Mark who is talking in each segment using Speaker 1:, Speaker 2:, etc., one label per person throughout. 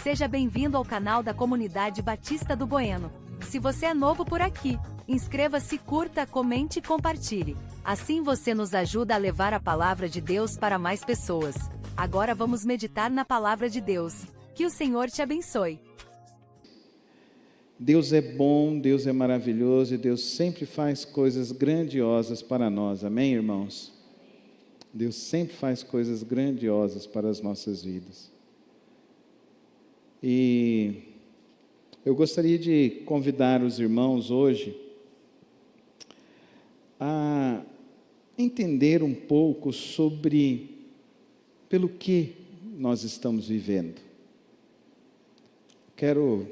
Speaker 1: Seja bem-vindo ao canal da Comunidade Batista do Bueno. Se você é novo por aqui, inscreva-se, curta, comente e compartilhe. Assim você nos ajuda a levar a palavra de Deus para mais pessoas. Agora vamos meditar na palavra de Deus. Que o Senhor te abençoe.
Speaker 2: Deus é bom, Deus é maravilhoso e Deus sempre faz coisas grandiosas para nós. Amém, irmãos? Deus sempre faz coisas grandiosas para as nossas vidas. E eu gostaria de convidar os irmãos hoje a entender um pouco sobre pelo que nós estamos vivendo. Quero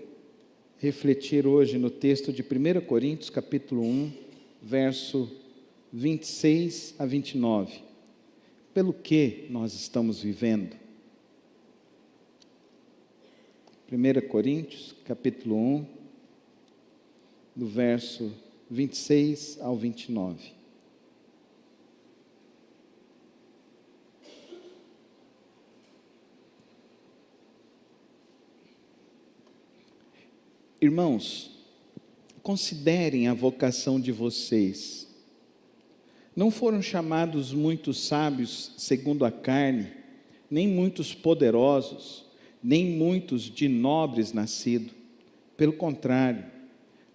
Speaker 2: refletir hoje no texto de 1 Coríntios, capítulo 1, verso 26 a 29. Pelo que nós estamos vivendo? 1 Coríntios, capítulo 1, do verso 26 ao 29. Irmãos, considerem a vocação de vocês. Não foram chamados muitos sábios segundo a carne, nem muitos poderosos, nem muitos de nobres nascidos. Pelo contrário,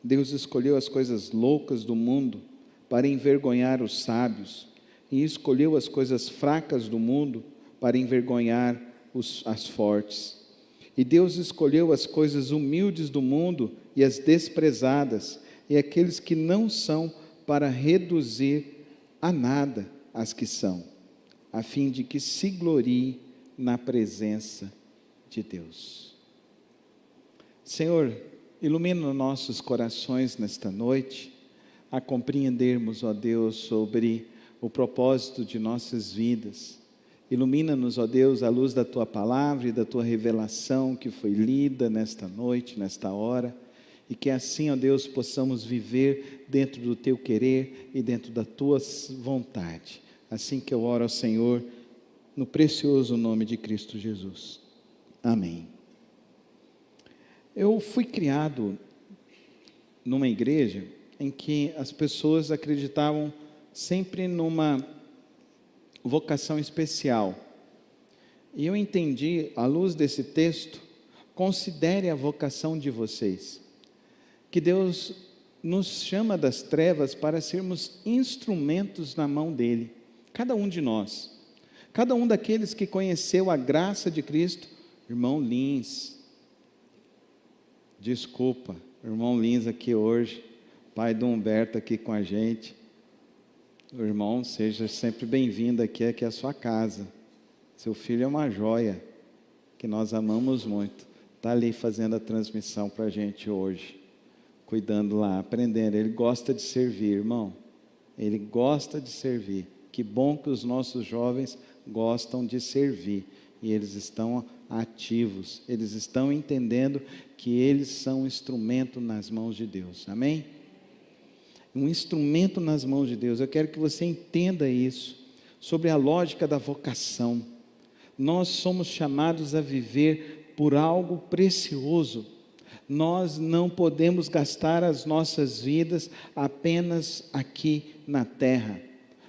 Speaker 2: Deus escolheu as coisas loucas do mundo para envergonhar os sábios, e escolheu as coisas fracas do mundo para envergonhar as fortes. E Deus escolheu as coisas humildes do mundo e as desprezadas, e aqueles que não são, para reduzir a nada as que são, a fim de que se glorie na presença de Deus. Senhor, ilumina nossos corações nesta noite, a compreendermos, ó Deus, sobre o propósito de nossas vidas. Ilumina-nos, ó Deus, à luz da Tua palavra e da Tua revelação que foi lida nesta noite, nesta hora, e que assim, ó Deus, possamos viver dentro do Teu querer e dentro da Tua vontade. Assim que eu oro ao Senhor, no precioso nome de Cristo Jesus. Amém. Eu fui criado numa igreja em que as pessoas acreditavam sempre numa vocação especial. E eu entendi, à luz desse texto, considere a vocação de vocês. Que Deus nos chama das trevas para sermos instrumentos na mão dEle. Cada um de nós. Cada um daqueles que conheceu a graça de Cristo. Irmão Lins, desculpa, irmão Lins aqui hoje, pai do Humberto aqui com a gente. Irmão, seja sempre bem-vindo aqui é a sua casa. Seu filho é uma joia, que nós amamos muito. Está ali fazendo a transmissão para a gente hoje, cuidando lá, aprendendo. Ele gosta de servir, irmão. Ele gosta de servir. Que bom que os nossos jovens gostam de servir. E eles estão ativos, eles estão entendendo que eles são um instrumento nas mãos de Deus, amém? Um instrumento nas mãos de Deus. Eu quero que você entenda isso, sobre a lógica da vocação. Nós somos chamados a viver por algo precioso. Nós não podemos gastar as nossas vidas apenas aqui na terra.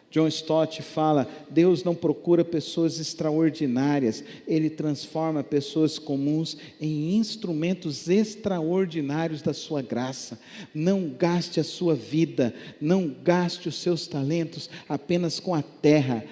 Speaker 2: John Stott fala, Deus não procura pessoas extraordinárias, Ele transforma pessoas comuns em instrumentos extraordinários da sua graça. Não gaste a sua vida, não gaste os seus talentos apenas com a terra.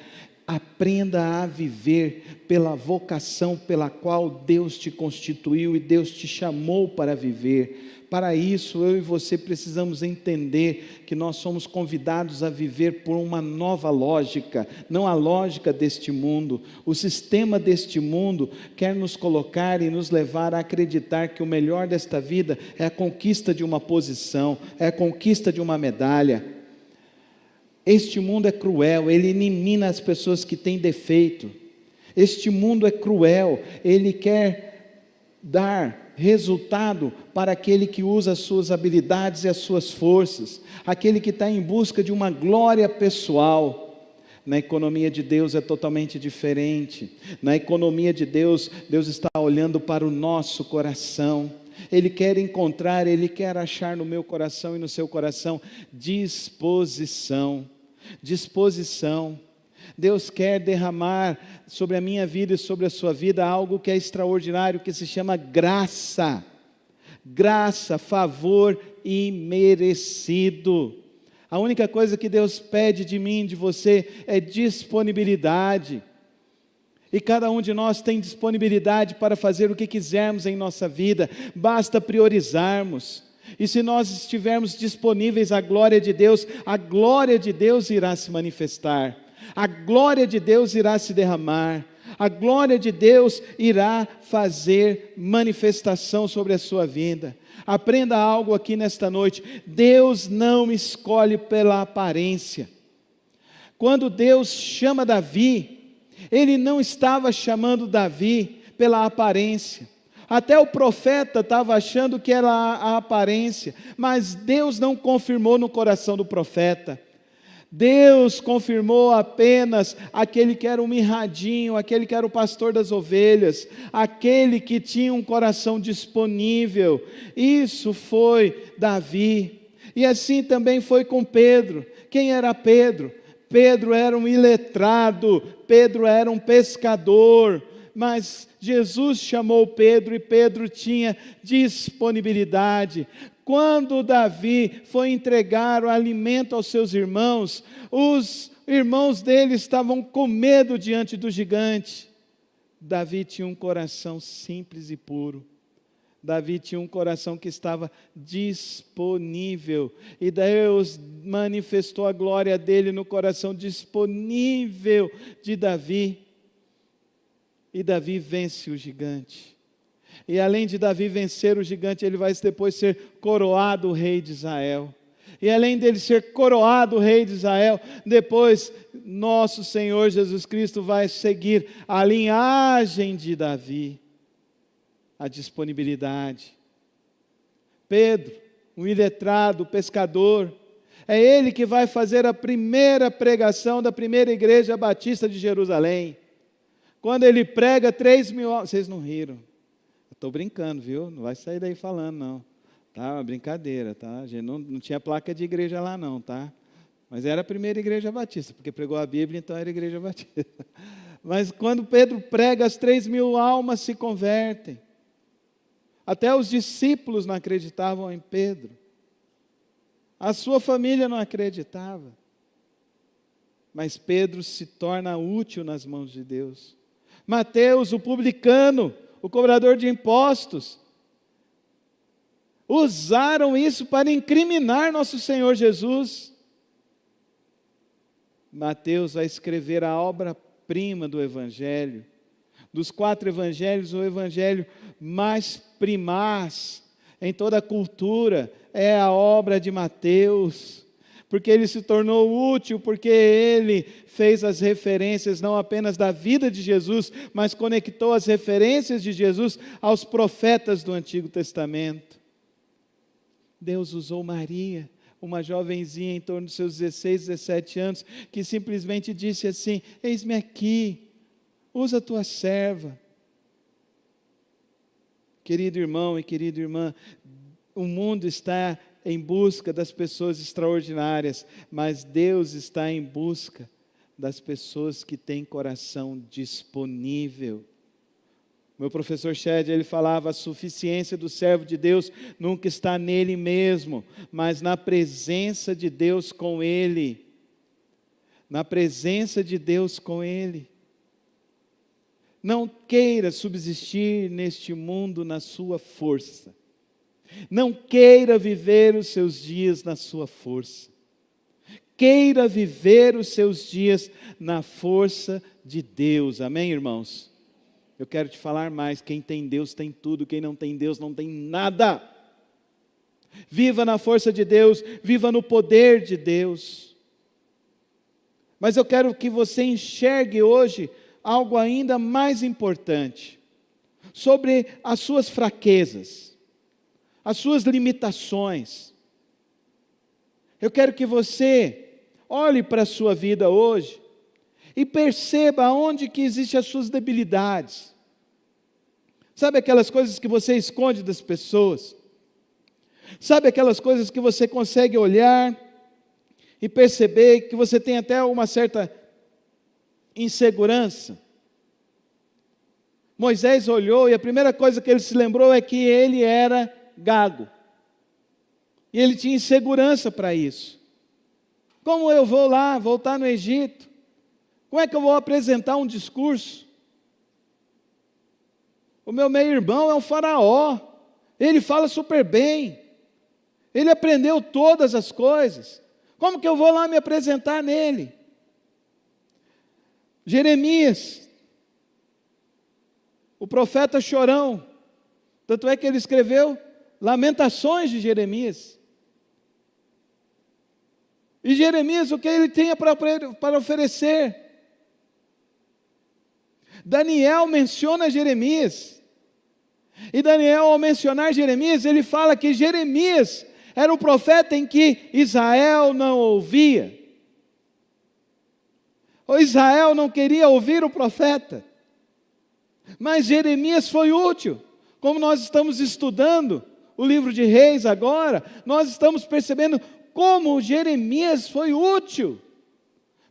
Speaker 2: Aprenda a viver pela vocação pela qual Deus te constituiu e Deus te chamou para viver. Para isso, eu e você precisamos entender que nós somos convidados a viver por uma nova lógica, não a lógica deste mundo. O sistema deste mundo quer nos colocar e nos levar a acreditar que o melhor desta vida é a conquista de uma posição, é a conquista de uma medalha. Este mundo é cruel, ele elimina as pessoas que têm defeito. Este mundo é cruel, ele quer dar resultado para aquele que usa as suas habilidades e as suas forças, aquele que está em busca de uma glória pessoal. Na economia de Deus é totalmente diferente. Na economia de Deus, Deus está olhando para o nosso coração. Ele quer encontrar, Ele quer achar no meu coração e no seu coração disposição. Disposição. Deus quer derramar sobre a minha vida e sobre a sua vida algo que é extraordinário, que se chama graça. Graça, favor imerecido. A única coisa que Deus pede de mim, de você, é disponibilidade. E cada um de nós tem disponibilidade para fazer o que quisermos em nossa vida, basta priorizarmos. E se nós estivermos disponíveis à glória de Deus, a glória de Deus irá se manifestar, a glória de Deus irá se derramar, a glória de Deus irá fazer manifestação sobre a sua vida. Aprenda algo aqui nesta noite: Deus não escolhe pela aparência. Quando Deus chama Davi, Ele não estava chamando Davi pela aparência. Até o profeta estava achando que era a aparência, mas Deus não confirmou no coração do profeta. Deus confirmou apenas aquele que era um mirradinho, aquele que era o pastor das ovelhas, aquele que tinha um coração disponível. Isso foi Davi. E assim também foi com Pedro. Quem era Pedro? Pedro era um iletrado, Pedro era um pescador, mas Jesus chamou Pedro e Pedro tinha disponibilidade. Quando Davi foi entregar o alimento aos seus irmãos, os irmãos dele estavam com medo diante do gigante. Davi tinha um coração simples e puro. Davi tinha um coração que estava disponível. E Deus manifestou a glória dele no coração disponível de Davi. E Davi vence o gigante. E além de Davi vencer o gigante, ele vai depois ser coroado rei de Israel. E além dele ser coroado rei de Israel, depois nosso Senhor Jesus Cristo vai seguir a linhagem de Davi. A disponibilidade. Pedro, um iletrado, pescador, é ele que vai fazer a primeira pregação da primeira igreja batista de Jerusalém. Quando ele prega 3.000 almas, vocês não riram. Estou brincando, viu? Não vai sair daí falando, não. Tá, uma brincadeira, tá? A gente não tinha placa de igreja lá, não, tá? Mas era a primeira igreja batista, porque pregou a Bíblia, então era a igreja batista. Mas quando Pedro prega, as 3.000 almas se convertem. Até os discípulos não acreditavam em Pedro. A sua família não acreditava. Mas Pedro se torna útil nas mãos de Deus. Mateus, o publicano, o cobrador de impostos, usaram isso para incriminar nosso Senhor Jesus. Mateus vai escrever a obra-prima do Evangelho. Dos 4 evangelhos, o evangelho mais primaz em toda a cultura é a obra de Mateus, porque ele se tornou útil, porque ele fez as referências não apenas da vida de Jesus, mas conectou as referências de Jesus aos profetas do Antigo Testamento. Deus usou Maria, uma jovenzinha em torno dos seus 16, 17 anos, que simplesmente disse assim: eis-me aqui, usa a tua serva. Querido irmão e querida irmã, o mundo está em busca das pessoas extraordinárias, mas Deus está em busca das pessoas que têm coração disponível. Meu professor Shed, ele falava: a suficiência do servo de Deus nunca está nele mesmo, mas na presença de Deus com ele. Na presença de Deus com ele. Não queira subsistir neste mundo na sua força. Não queira viver os seus dias na sua força. Queira viver os seus dias na força de Deus. Amém, irmãos? Eu quero te falar mais: quem tem Deus tem tudo, quem não tem Deus não tem nada. Viva na força de Deus, viva no poder de Deus. Mas eu quero que você enxergue hoje algo ainda mais importante, sobre as suas fraquezas, as suas limitações. Eu quero que você olhe para a sua vida hoje e perceba onde que existem as suas debilidades. Sabe aquelas coisas que você esconde das pessoas? Sabe aquelas coisas que você consegue olhar e perceber que você tem até uma certa insegurança? Moisés olhou e a primeira coisa que ele se lembrou é que ele era gago. E ele tinha insegurança para isso. Como eu vou lá, voltar no Egito? Como é que eu vou apresentar um discurso? O meu meio-irmão é um faraó. Ele fala super bem. Ele aprendeu todas as coisas. Como que eu vou lá me apresentar nele? Jeremias, o profeta chorão. Tanto é que ele escreveu Lamentações de Jeremias. E Jeremias, o que ele tinha para oferecer? Daniel menciona Jeremias. E Daniel, ao mencionar Jeremias, ele fala que Jeremias era o profeta em que Israel não ouvia. Ou Israel não queria ouvir o profeta. Mas Jeremias foi útil. Como nós estamos estudando o livro de Reis agora, nós estamos percebendo como Jeremias foi útil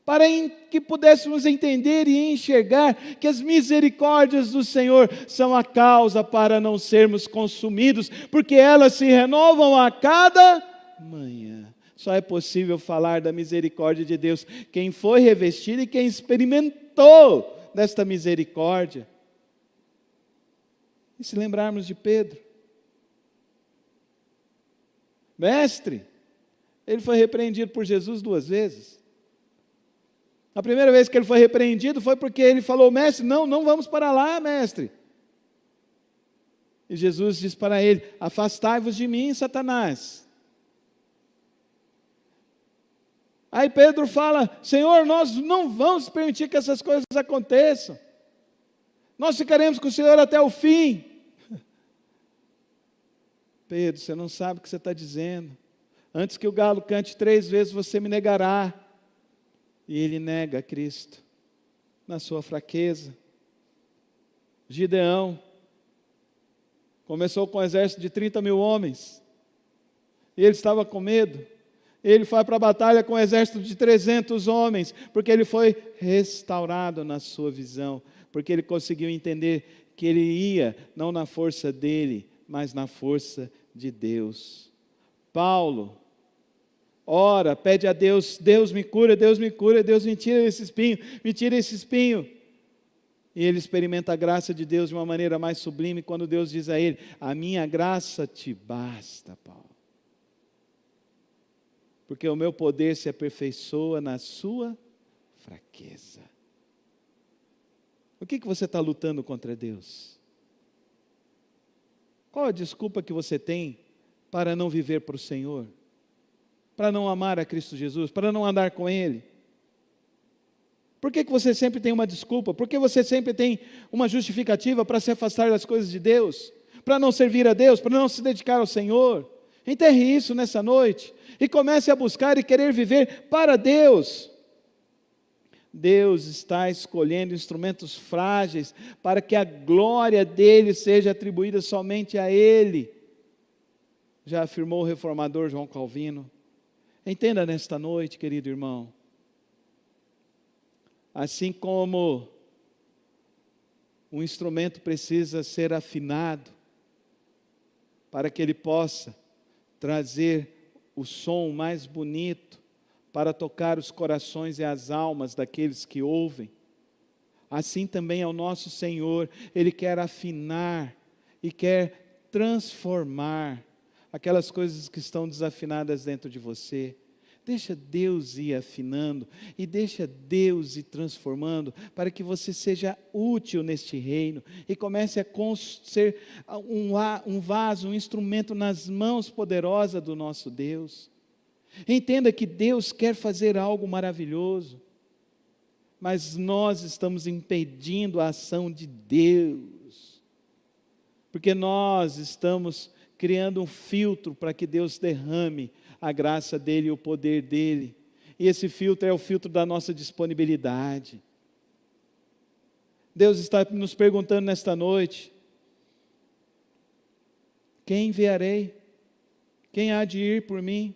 Speaker 2: para que pudéssemos entender e enxergar que as misericórdias do Senhor são a causa para não sermos consumidos, porque elas se renovam a cada manhã. Só é possível falar da misericórdia de Deus quem foi revestido e quem experimentou desta misericórdia. E se lembrarmos de Pedro, mestre, ele foi repreendido por Jesus 2 vezes. A primeira vez que ele foi repreendido foi porque ele falou: mestre, não vamos para lá, mestre. E Jesus disse para ele: afastai-vos de mim, Satanás. Aí Pedro fala: Senhor, nós não vamos permitir que essas coisas aconteçam. Nós ficaremos com o Senhor até o fim. Pedro, você não sabe o que você está dizendo. Antes que o galo cante 3 vezes, você me negará. E ele nega a Cristo na sua fraqueza. Gideão começou com um exército de 30.000 homens. E ele estava com medo. Ele foi para a batalha com um exército de 300 homens, porque ele foi restaurado na sua visão, porque ele conseguiu entender que ele ia não na força dele, mas na força de Deus. Paulo ora, pede a Deus: Deus me cura, Deus me cura, Deus me tira esse espinho, me tira esse espinho. E ele experimenta a graça de Deus de uma maneira mais sublime, quando Deus diz a ele: a minha graça te basta, Paulo, porque o meu poder se aperfeiçoa na sua fraqueza. O que você está lutando contra Deus? Qual a desculpa que você tem para não viver para o Senhor? Para não amar a Cristo Jesus, para não andar com Ele? Por que você sempre tem uma desculpa? Por que você sempre tem uma justificativa para se afastar das coisas de Deus? Para não servir a Deus, para não se dedicar ao Senhor? Enterre isso nessa noite e comece a buscar e querer viver para Deus. Deus está escolhendo instrumentos frágeis para que a glória dele seja atribuída somente a Ele. Já afirmou o reformador João Calvino. Entenda nesta noite, querido irmão, assim como um instrumento precisa ser afinado para que ele possa trazer o som mais bonito para tocar os corações e as almas daqueles que ouvem, assim também é o nosso Senhor. Ele quer afinar e quer transformar aquelas coisas que estão desafinadas dentro de você. Deixa Deus ir afinando e deixa Deus ir transformando para que você seja útil neste reino e comece a ser um vaso, um instrumento nas mãos poderosas do nosso Deus. Entenda que Deus quer fazer algo maravilhoso, mas nós estamos impedindo a ação de Deus, porque nós estamos criando um filtro para que Deus derrame a graça dEle e o poder dEle. E esse filtro é o filtro da nossa disponibilidade. Deus está nos perguntando nesta noite: quem enviarei? Quem há de ir por mim?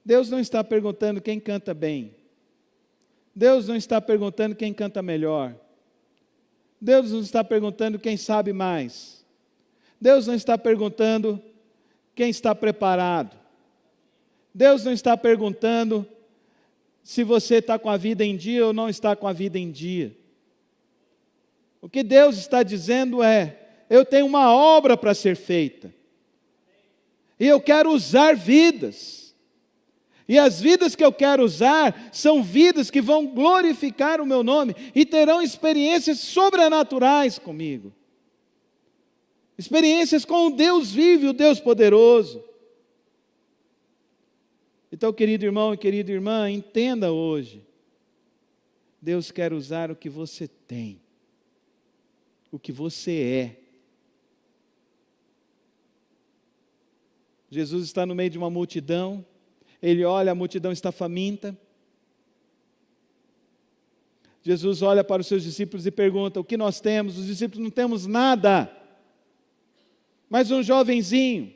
Speaker 2: Deus não está perguntando quem canta bem. Deus não está perguntando quem canta melhor. Deus não está perguntando quem sabe mais. Deus não está perguntando quem está preparado. Deus não está perguntando se você está com a vida em dia ou não está com a vida em dia. O que Deus está dizendo é: eu tenho uma obra para ser feita. E eu quero usar vidas. E as vidas que eu quero usar são vidas que vão glorificar o meu nome e terão experiências sobrenaturais comigo. Experiências com o Deus vivo e o Deus poderoso. Então, querido irmão e querida irmã, entenda hoje. Deus quer usar o que você tem, o que você é. Jesus está no meio de uma multidão. Ele olha, a multidão está faminta. Jesus olha para os seus discípulos e pergunta: o que nós temos? Os discípulos: não temos nada. Mas um jovenzinho,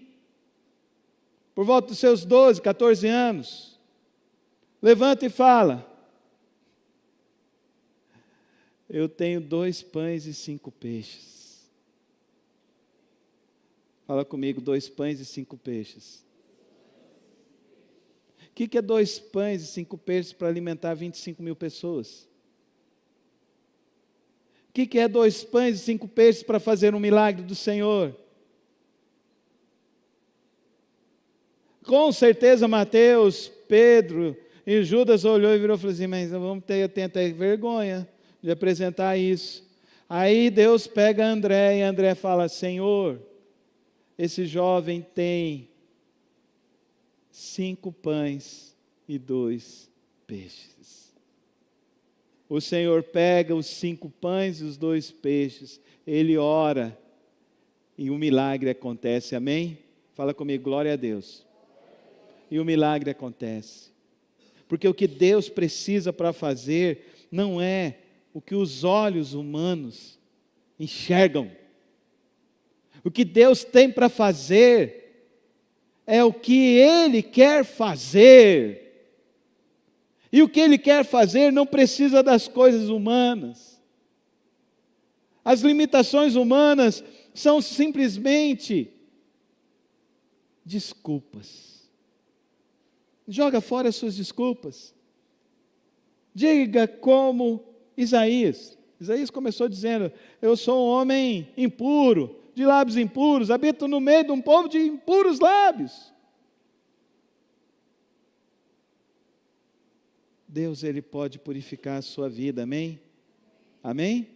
Speaker 2: por volta dos seus 12, 14 anos, levanta e fala: eu tenho 2 pães e 5 peixes. Fala comigo: 2 pães e 5 peixes. O que é 2 pães e 5 peixes para alimentar 25 mil pessoas? O que é 2 pães e 5 peixes para fazer um milagre do Senhor? Com certeza Mateus, Pedro e Judas olhou e virou e falou assim: mas vamos ter vergonha de apresentar isso. Aí Deus pega André e André fala: Senhor, esse jovem tem 5 pães e 2 peixes. O Senhor pega os 5 pães e os 2 peixes, Ele ora e o milagre acontece, amém? Fala comigo: glória a Deus. E o milagre acontece. Porque o que Deus precisa para fazer não é o que os olhos humanos enxergam. O que Deus tem para fazer é o que Ele quer fazer. E o que Ele quer fazer não precisa das coisas humanas. As limitações humanas são simplesmente desculpas. Joga fora as suas desculpas. Diga como Isaías. Isaías começou dizendo: eu sou um homem impuro, de lábios impuros, habito no meio de um povo de impuros lábios. Deus, Ele pode purificar a sua vida, amém? Amém?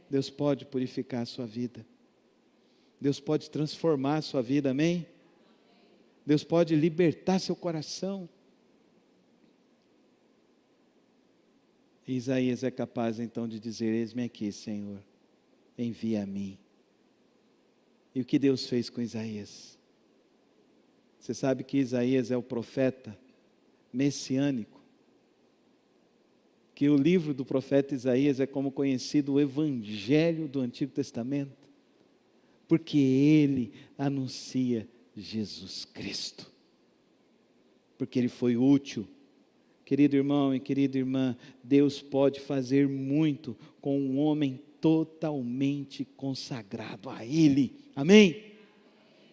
Speaker 2: Deus pode purificar a sua vida. Deus pode transformar a sua vida, amém? Deus pode libertar seu coração. E Isaías é capaz então de dizer: eis-me aqui, Senhor, envia a mim. E o que Deus fez com Isaías? Você sabe que Isaías é o profeta messiânico, que o livro do profeta Isaías é como conhecido o Evangelho do Antigo Testamento, porque ele anuncia Jesus Cristo, porque ele foi útil. Querido irmão e querida irmã, Deus pode fazer muito com um homem totalmente consagrado a Ele, amém?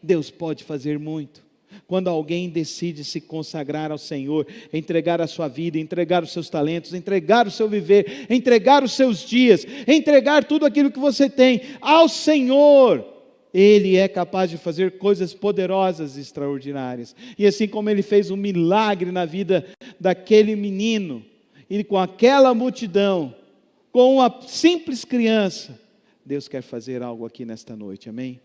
Speaker 2: Deus pode fazer muito. Quando alguém decide se consagrar ao Senhor, entregar a sua vida, entregar os seus talentos, entregar o seu viver, entregar os seus dias, entregar tudo aquilo que você tem ao Senhor, Ele é capaz de fazer coisas poderosas e extraordinárias. E assim como Ele fez um milagre na vida daquele menino, e com aquela multidão, com uma simples criança, Deus quer fazer algo aqui nesta noite, amém?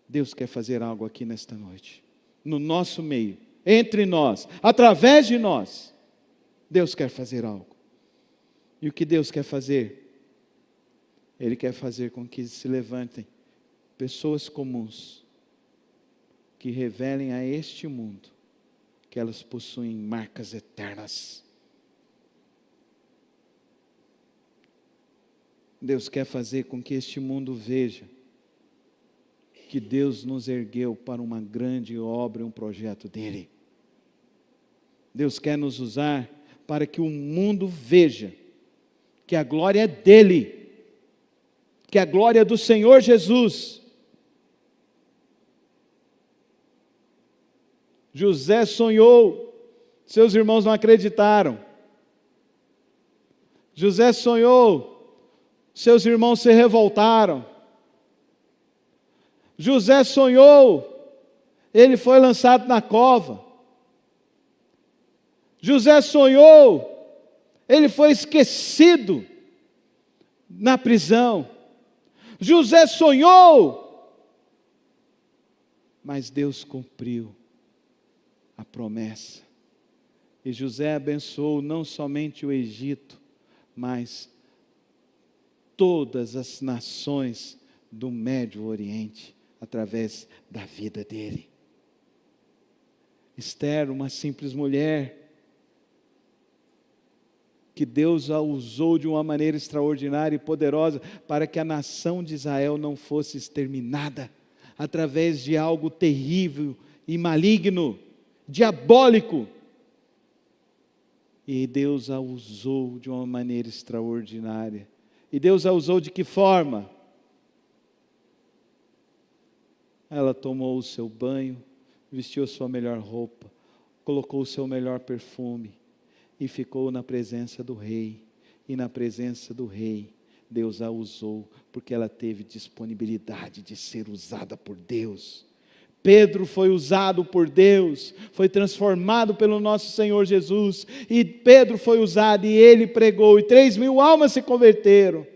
Speaker 2: Deus quer fazer algo aqui nesta noite, no nosso meio, entre nós, através de nós. Deus quer fazer algo. E o que Deus quer fazer? Ele quer fazer com que se levantem pessoas comuns, que revelem a este mundo que elas possuem marcas eternas. Deus quer fazer com que este mundo veja que Deus nos ergueu para uma grande obra e um projeto dEle. Deus quer nos usar para que o mundo veja que a glória é dEle, que a glória é do Senhor Jesus. José sonhou, seus irmãos não acreditaram. José sonhou, seus irmãos se revoltaram. José sonhou, ele foi lançado na cova. José sonhou, ele foi esquecido na prisão. José sonhou, mas Deus cumpriu a promessa. E José abençoou não somente o Egito, mas todas as nações do Médio Oriente, através da vida dele. Esther, uma simples mulher, que Deus a usou de uma maneira extraordinária e poderosa para que a nação de Israel não fosse exterminada, através de algo terrível e maligno, diabólico. E Deus a usou de uma maneira extraordinária. E Deus a usou de que forma? Ela tomou o seu banho, vestiu a sua melhor roupa, colocou o seu melhor perfume e ficou na presença do rei. E na presença do rei, Deus a usou, porque ela teve disponibilidade de ser usada por Deus. Pedro foi usado por Deus, foi transformado pelo nosso Senhor Jesus, e Pedro foi usado e ele pregou, e 3.000 almas se converteram.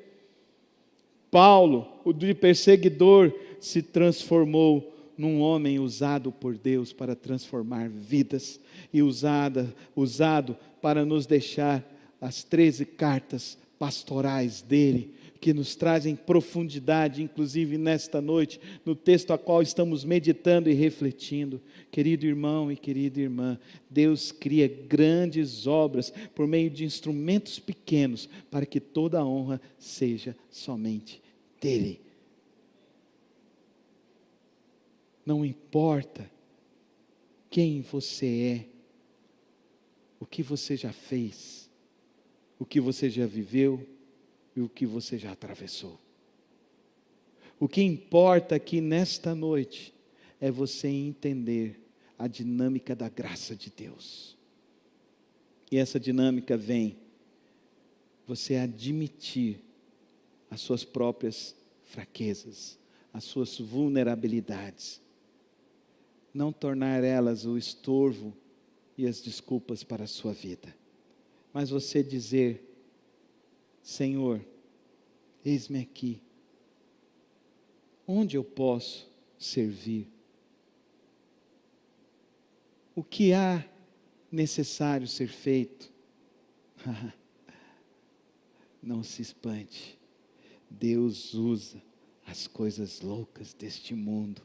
Speaker 2: Paulo, o de perseguidor, se transformou num homem usado por Deus para transformar vidas, e usado para nos deixar as 13 cartas pastorais dele, que nos trazem profundidade, inclusive nesta noite, no texto a qual estamos meditando e refletindo. Querido irmão e querida irmã, Deus cria grandes obras por meio de instrumentos pequenos, para que toda a honra seja somente dele. Não importa quem você é, o que você já fez, o que você já viveu e o que você já atravessou. O que importa aqui nesta noite é você entender a dinâmica da graça de Deus. E essa dinâmica vem você admitir as suas próprias fraquezas, as suas vulnerabilidades, não tornar elas o estorvo e as desculpas para a sua vida, mas você dizer: Senhor, eis-me aqui, onde eu posso servir? O que há necessário ser feito? Não se espante, Deus usa as coisas loucas deste mundo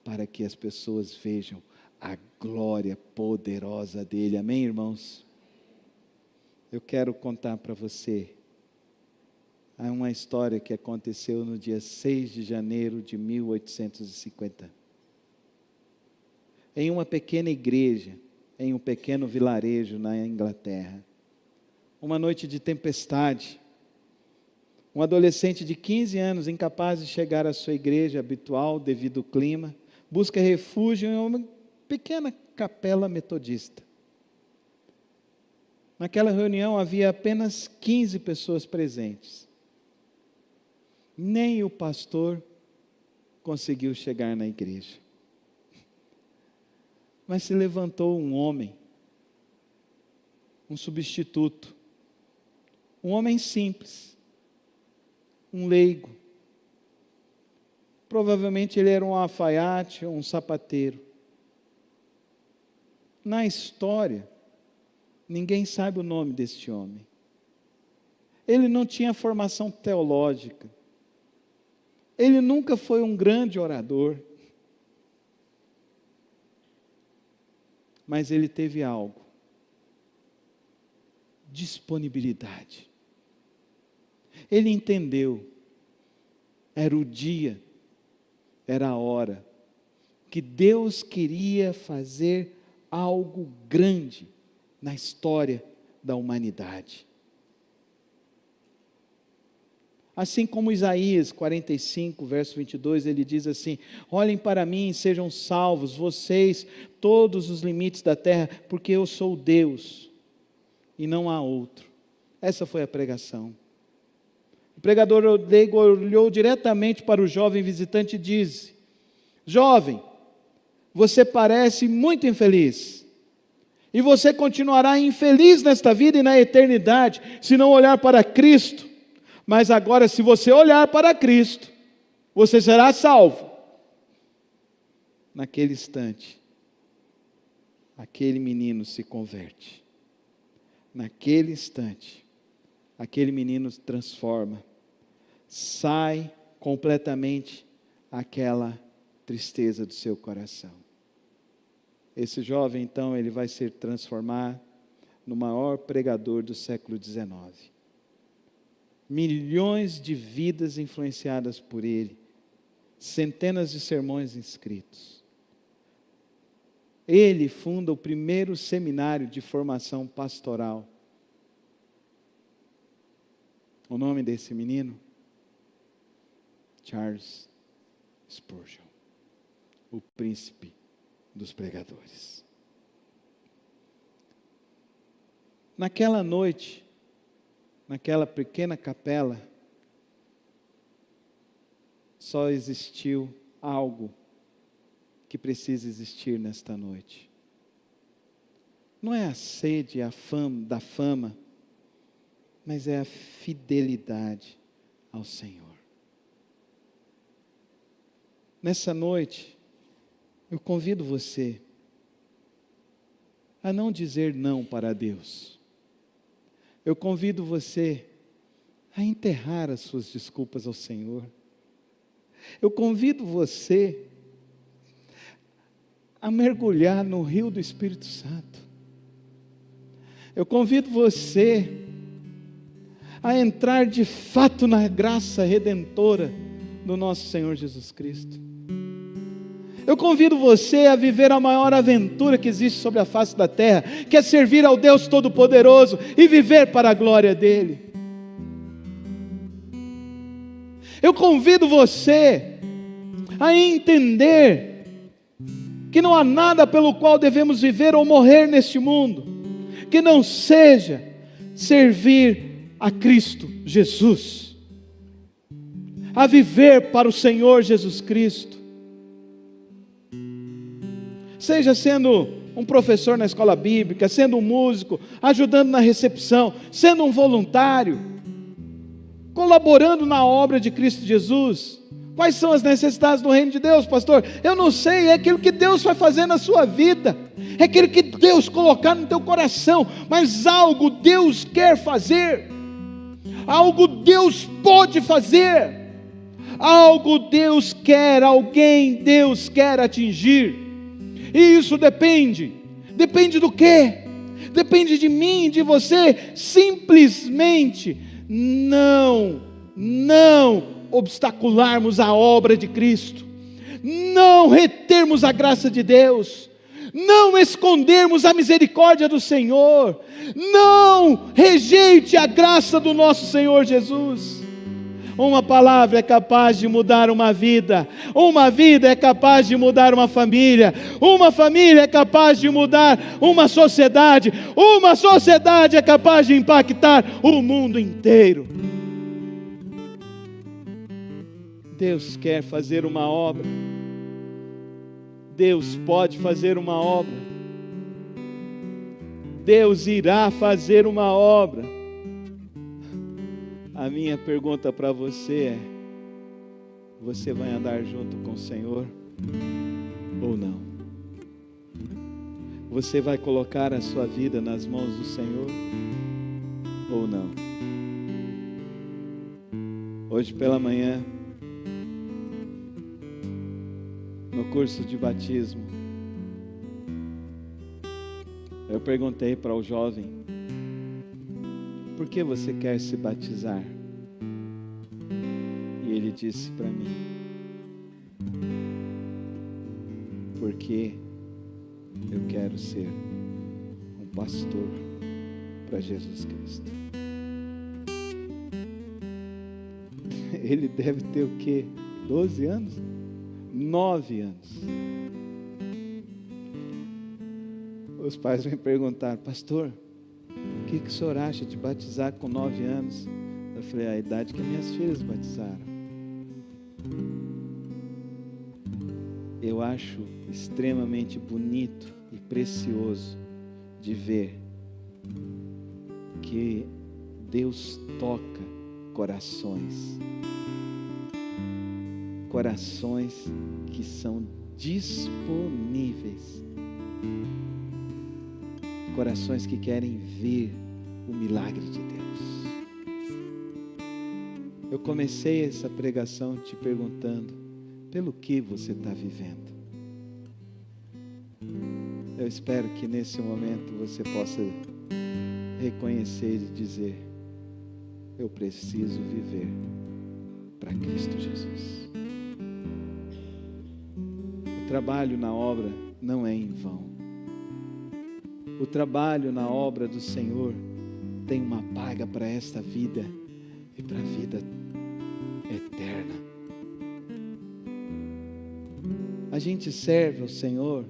Speaker 2: para que as pessoas vejam a glória poderosa dele. Amém, irmãos? Eu quero contar para você uma história que aconteceu no dia 6 de janeiro de 1850. Em uma pequena igreja, em um pequeno vilarejo na Inglaterra. Uma noite de tempestade, um adolescente de 15 anos, incapaz de chegar à sua igreja habitual devido ao clima, busca refúgio em uma pequena capela metodista. Naquela reunião havia apenas 15 pessoas presentes. Nem o pastor conseguiu chegar na igreja. Mas se levantou um homem, um substituto, um homem simples, um leigo. Provavelmente ele era um alfaiate ou um sapateiro. Na história, ninguém sabe o nome deste homem. Ele não tinha formação teológica. Ele nunca foi um grande orador. Mas ele teve algo: disponibilidade. Ele entendeu, era o dia, era a hora, que Deus queria fazer algo grande na história da humanidade. Assim como Isaías 45, verso 22, ele diz assim: olhem para mim e sejam salvos, vocês, todos os limites da terra, porque eu sou Deus, e não há outro. Essa foi a pregação. O pregador leigo olhou diretamente para o jovem visitante e disse: jovem, você parece muito infeliz, e você continuará infeliz nesta vida e na eternidade, se não olhar para Cristo. Mas agora, se você olhar para Cristo, você será salvo. Naquele instante, aquele menino se converte. Naquele instante, aquele menino se transforma. Sai completamente aquela tristeza do seu coração. Esse jovem, então, ele vai se transformar no maior pregador do século XIX. Milhões de vidas influenciadas por ele, centenas de sermões escritos. Ele funda o primeiro seminário de formação pastoral. O nome desse menino? Charles Spurgeon, o príncipe dos pregadores. Naquela noite, naquela pequena capela, só existiu algo que precisa existir nesta noite. Não é a sede, a fama, da fama, mas é a fidelidade ao Senhor. Nessa noite, eu convido você a não dizer não para Deus. Eu convido você a enterrar as suas desculpas ao Senhor. Eu convido você a mergulhar no rio do Espírito Santo. Eu convido você a entrar de fato na graça redentora do nosso Senhor Jesus Cristo. Eu convido você a viver a maior aventura que existe sobre a face da terra, que é servir ao Deus Todo-Poderoso e viver para a glória dEle. Eu convido você a entender que não há nada pelo qual devemos viver ou morrer neste mundo, que não seja servir a Cristo Jesus, a viver para o Senhor Jesus Cristo. Seja sendo um professor na escola bíblica, sendo um músico, ajudando na recepção, sendo um voluntário, colaborando na obra de Cristo Jesus. Quais são as necessidades do reino de Deus, pastor? Eu não sei, é aquilo que Deus vai fazer na sua vida, é aquilo que Deus colocar no teu coração, mas algo Deus quer fazer, algo Deus pode fazer, algo Deus quer, alguém Deus quer atingir. E isso depende do quê? Depende de mim, de você, simplesmente não obstacularmos a obra de Cristo, não retermos a graça de Deus, não escondermos a misericórdia do Senhor, não rejeite a graça do nosso Senhor Jesus. Uma palavra é capaz de mudar uma vida é capaz de mudar uma família é capaz de mudar uma sociedade é capaz de impactar o mundo inteiro. Deus quer fazer uma obra, Deus pode fazer uma obra, Deus irá fazer uma obra. A minha pergunta para você é: você vai andar junto com o Senhor ou não? Você vai colocar a sua vida nas mãos do Senhor ou não? Hoje pela manhã, no curso de batismo, eu perguntei para o jovem: por que você quer se batizar? ele disse para mim: porque eu quero ser um pastor para Jesus Cristo. Ele deve ter o quê? 12 anos? 9 anos. Os pais me perguntaram: pastor, o que o senhor acha de batizar com 9 anos? Eu falei: a idade que minhas filhas batizaram. Eu acho extremamente bonito e precioso de ver que Deus toca corações que são disponíveis, corações que querem ver o milagre de Deus. Eu comecei essa pregação te perguntando: pelo que você está vivendo? Eu espero que nesse momento você possa reconhecer e dizer: eu preciso viver para Cristo Jesus. O trabalho na obra não é em vão. O trabalho na obra do Senhor tem uma paga para esta vida e para a vida eterna. A gente serve ao Senhor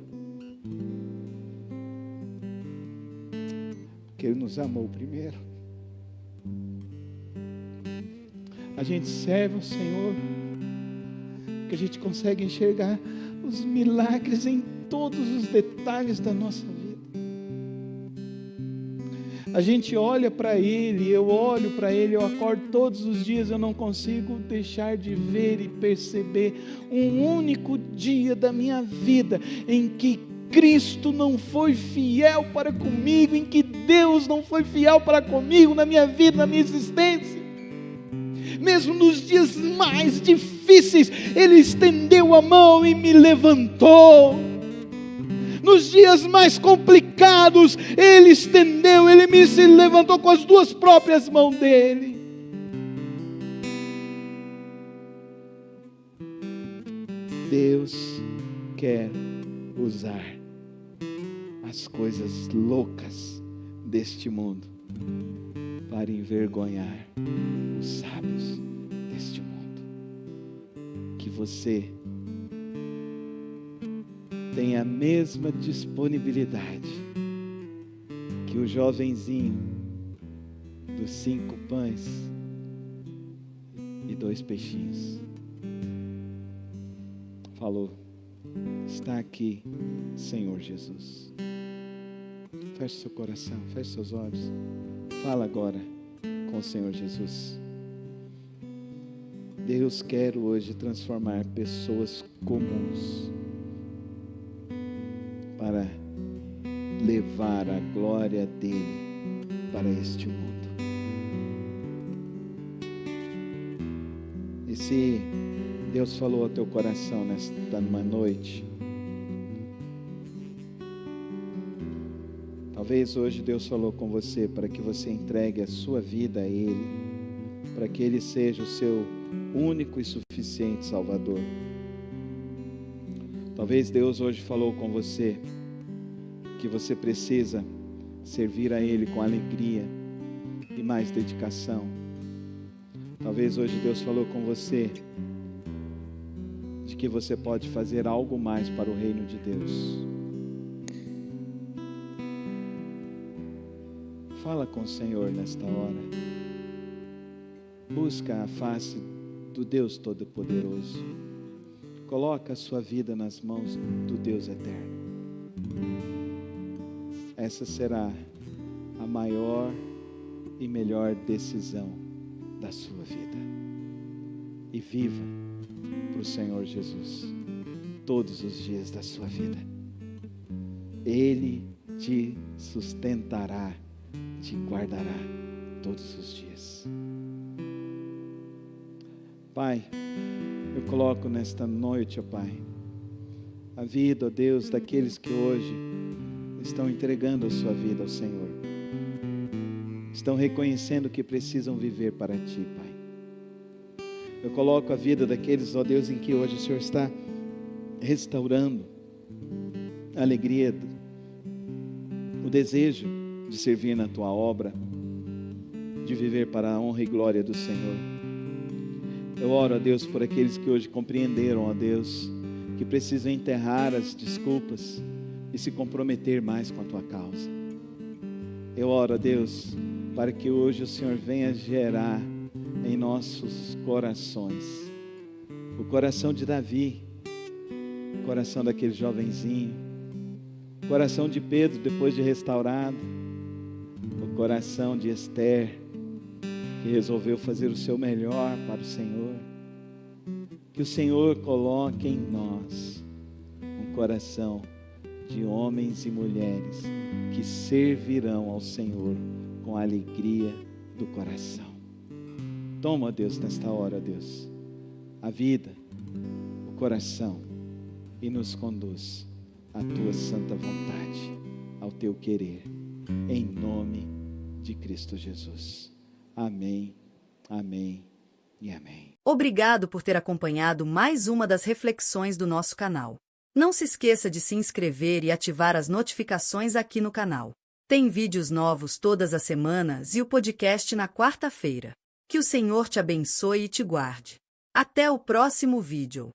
Speaker 2: porque Ele nos amou primeiro. A gente serve ao Senhor porque a gente consegue enxergar os milagres em todos os detalhes da nossa vida. A gente olha para Ele, eu olho para Ele, eu acordo todos os dias, eu não consigo deixar de ver e perceber um único dia da minha vida em que Cristo não foi fiel para comigo, em que Deus não foi fiel para comigo na minha vida, na minha existência. Mesmo nos dias mais difíceis, Ele estendeu a mão e me levantou. Nos dias mais complicados, Ele estendeu, Ele me se levantou com as duas próprias mãos dEle. Deus quer usar as coisas loucas deste mundo para envergonhar os sábios deste mundo. Que você tenha a mesma disponibilidade que o jovenzinho dos 5 pães e 2 peixinhos falou: está aqui, Senhor Jesus. Feche seu coração, feche seus olhos. Fala agora com o Senhor Jesus. Deus quer hoje transformar pessoas comuns para levar a glória dEle para este mundo. E se Deus falou ao teu coração nesta noite, talvez hoje Deus falou com você para que você entregue a sua vida a Ele, para que Ele seja o seu único e suficiente Salvador. Talvez Deus hoje falou com você que você precisa servir a Ele com alegria e mais dedicação. Talvez hoje Deus falou com você de que você pode fazer algo mais para o reino de Deus. Fala com o Senhor nesta hora. Busca a face do Deus Todo-Poderoso. Coloca a sua vida nas mãos do Deus Eterno. Essa será a maior e melhor decisão da sua vida. E viva para o Senhor Jesus todos os dias da sua vida. Ele te sustentará, te guardará todos os dias. Pai, eu coloco nesta noite, ó Pai, a vida, ó Deus, daqueles que hoje estão entregando a sua vida ao Senhor. Estão reconhecendo que precisam viver para Ti, Pai. Eu coloco a vida daqueles, ó Deus, em que hoje o Senhor está restaurando a alegria, o desejo de servir na Tua obra, de viver para a honra e glória do Senhor. Eu oro, ó Deus, por aqueles que hoje compreenderam, ó Deus, que precisam enterrar as desculpas e se comprometer mais com a Tua causa. Eu oro, ó Deus, para que hoje o Senhor venha gerar em nossos corações o coração de Davi, o coração daquele jovenzinho, o coração de Pedro depois de restaurado, o coração de Esther, que resolveu fazer o seu melhor para o Senhor. Que o Senhor coloque em nós um coração de homens e mulheres que servirão ao Senhor com a alegria do coração. Toma, Deus, nesta hora, Deus, a vida, o coração, e nos conduz à Tua santa vontade, ao Teu querer, em nome de Cristo Jesus. Amém, amém e amém.
Speaker 1: Obrigado por ter acompanhado mais uma das reflexões do nosso canal. Não se esqueça de se inscrever e ativar as notificações aqui no canal. Tem vídeos novos todas as semanas e o podcast na quarta-feira. Que o Senhor te abençoe e te guarde. Até o próximo vídeo.